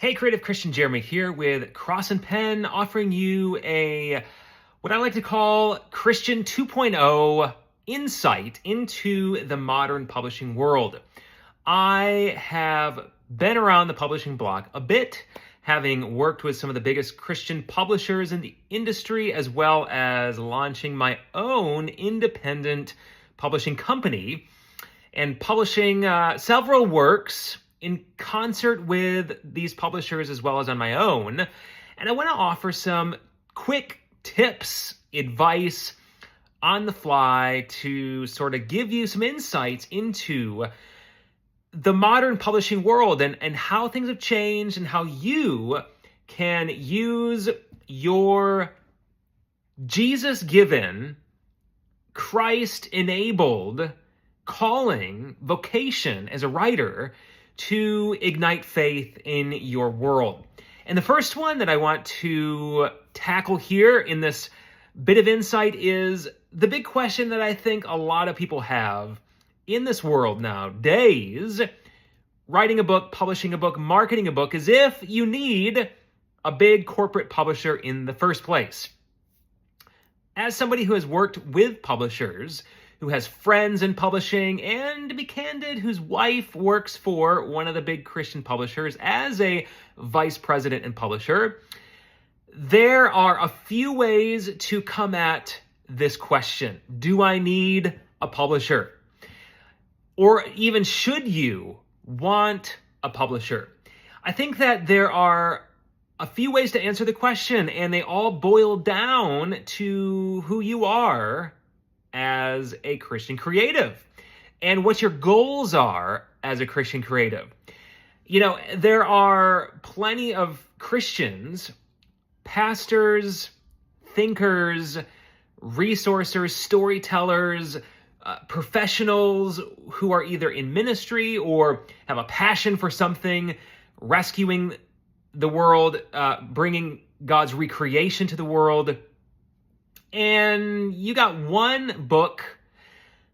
Hey, Creative Christian Jeremy here with Cross and Pen, offering you what I like to call Christian 2.0 insight into the modern publishing world. I have been around the publishing block a bit, having worked with some of the biggest Christian publishers in the industry, as well as launching my own independent publishing company and publishing several works in concert with these publishers as well as on my own. And I want to offer some quick tips, advice on the fly to sort of give you some insights into the modern publishing world and how things have changed and how you can use your Jesus-given, Christ-enabled calling, vocation as a writer to ignite faith in your world. And the first one that I want to tackle here in this bit of insight is the big question that I think a lot of people have in this world nowadays. Writing a book, publishing a book, marketing a book, as if you need a big corporate publisher in the first place. As somebody who has worked with publishers, who has friends in publishing, and to be candid, whose wife works for one of the big Christian publishers as a vice president and publisher, there are a few ways to come at this question. Do I need a publisher? Or even should you want a publisher? I think that there are a few ways to answer the question, and they all boil down to who you are as a Christian creative and what your goals are as a Christian creative. You know, there are plenty of Christians, pastors, thinkers, resourcers, storytellers, professionals who are either in ministry or have a passion for something, rescuing the world, bringing God's recreation to the world. And you got one book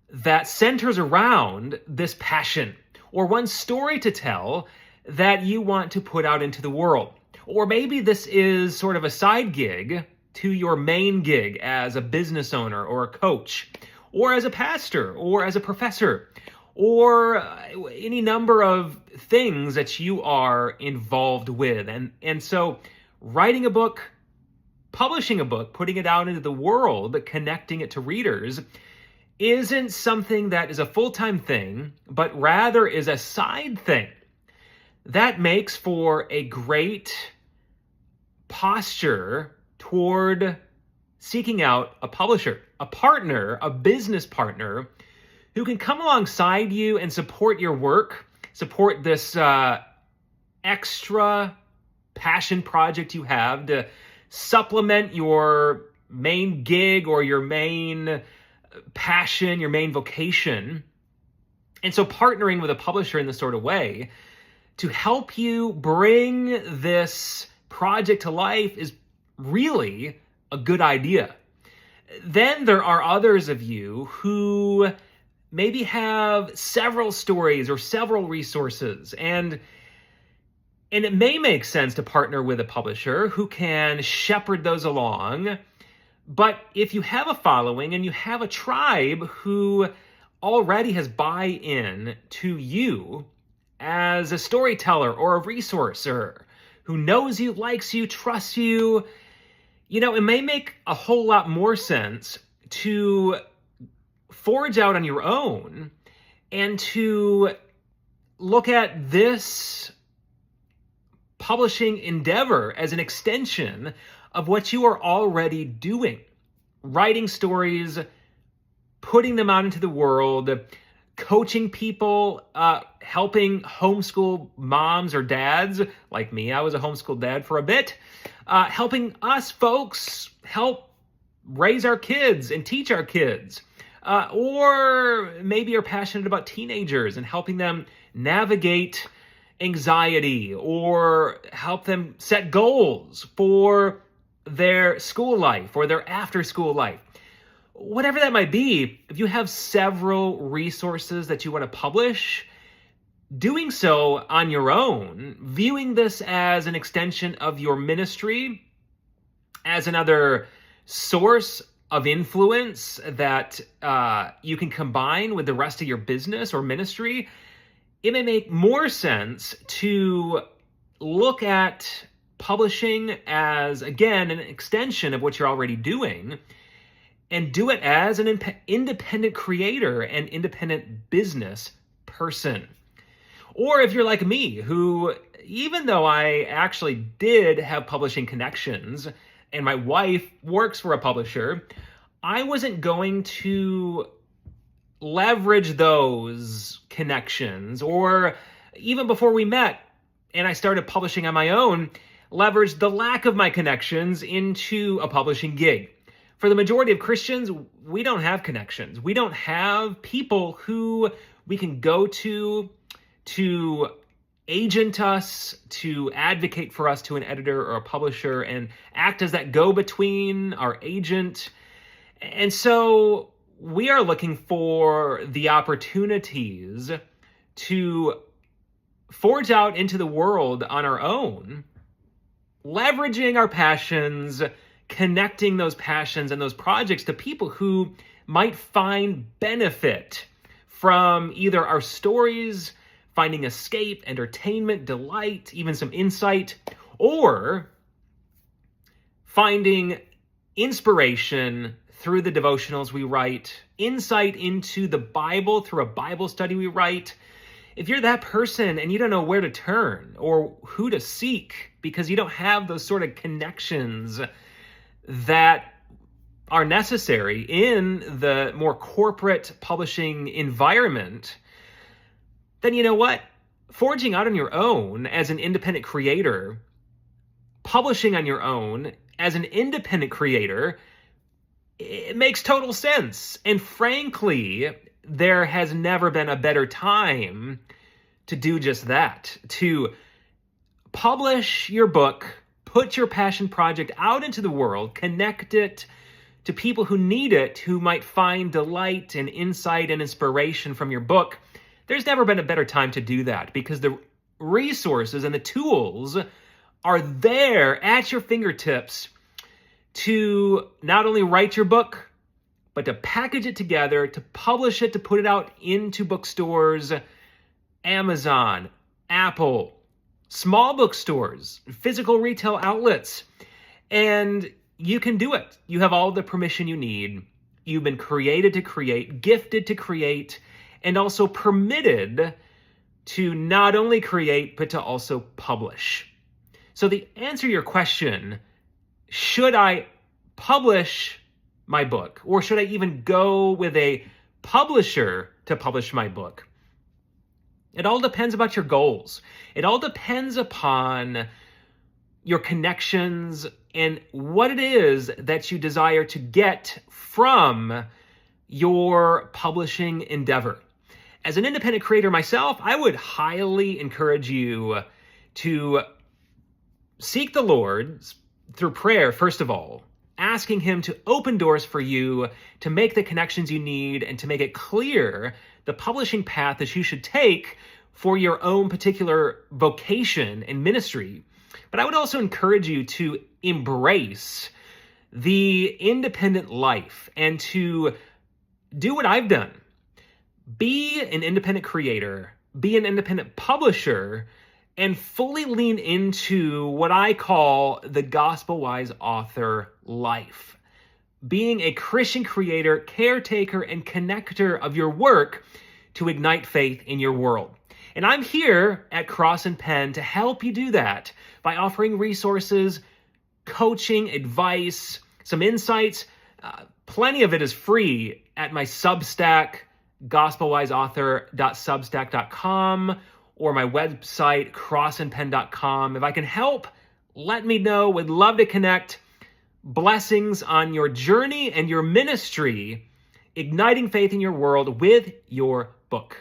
that centers around this passion, or one story to tell that you want to put out into the world. Or maybe this is sort of a side gig to your main gig as a business owner or a coach, or as a pastor, or as a professor, or any number of things that you are involved with. And so writing a book, publishing a book, putting it out into the world, connecting it to readers, isn't something that is a full-time thing, but rather is a side thing. That makes for a great posture toward seeking out a publisher, a partner, a business partner who can come alongside you and support your work, support this extra passion project you have to supplement your main gig or your main passion, your main vocation. And so partnering with a publisher in this sort of way to help you bring this project to life is really a good idea. Then there are others of you who maybe have several stories or several resources, and it may make sense to partner with a publisher who can shepherd those along. But if you have a following and you have a tribe who already has buy-in to you as a storyteller or a resourcer, who knows you, likes you, trusts you, you know, it may make a whole lot more sense to forge out on your own and to look at this publishing endeavor as an extension of what you are already doing. Writing stories, putting them out into the world, coaching people, helping homeschool moms or dads, like me, I was a homeschool dad for a bit, helping us folks help raise our kids and teach our kids. Or maybe you're passionate about teenagers and helping them navigate anxiety or help them set goals for their school life or their after school life. Whatever that might be, if you have several resources that you want to publish, doing so on your own, viewing this as an extension of your ministry, as another source of influence that you can combine with the rest of your business or ministry, it may make more sense to look at publishing as, again, an extension of what you're already doing, and do it as an independent creator and independent business person. Or if you're like me, who, even though I actually did have publishing connections and my wife works for a publisher, I wasn't going to leverage those connections, or even before we met and I started publishing on my own, leverage the lack of my connections into a publishing gig. For the majority of Christians, we don't have connections. We don't have people who we can go to agent us, to advocate for us to an editor or a publisher and act as that go-between, our agent. And so we are looking for the opportunities to forge out into the world on our own, leveraging our passions, connecting those passions and those projects to people who might find benefit from either our stories, finding escape, entertainment, delight, even some insight, or finding inspiration through the devotionals we write, insight into the Bible through a Bible study we write. If you're that person and you don't know where to turn or who to seek because you don't have those sort of connections that are necessary in the more corporate publishing environment, then you know what? Forging out on your own as an independent creator, publishing on your own as an independent creator, it makes total sense. And frankly, there has never been a better time to do just that, to publish your book, put your passion project out into the world, connect it to people who need it, who might find delight and insight and inspiration from your book. There's never been a better time to do that because the resources and the tools are there at your fingertips to not only write your book, but to package it together, to publish it, to put it out into bookstores, Amazon, Apple, small bookstores, physical retail outlets, and you can do it. You have all the permission you need. You've been created to create, gifted to create, and also permitted to not only create, but to also publish. So the answer to your question, should I publish my book, or should I even go with a publisher to publish my book? It all depends about your goals. It all depends upon your connections and what it is that you desire to get from your publishing endeavor. As an independent creator myself, I would highly encourage you to seek the Lord through prayer, first of all, asking Him to open doors for you, to make the connections you need, and to make it clear the publishing path that you should take for your own particular vocation and ministry. But I would also encourage you to embrace the independent life and to do what I've done. Be an independent creator, be an independent publisher, and fully lean into what I call the GospelWise Author life. Being a Christian creator, caretaker, and connector of your work to ignite faith in your world. And I'm here at Cross and Pen to help you do that by offering resources, coaching, advice, some insights. Plenty of it is free at my Substack, gospelwiseauthor.substack.com, or my website, crossandpen.com. If I can help, let me know. Would love to connect. Blessings on your journey and your ministry, igniting faith in your world with your book.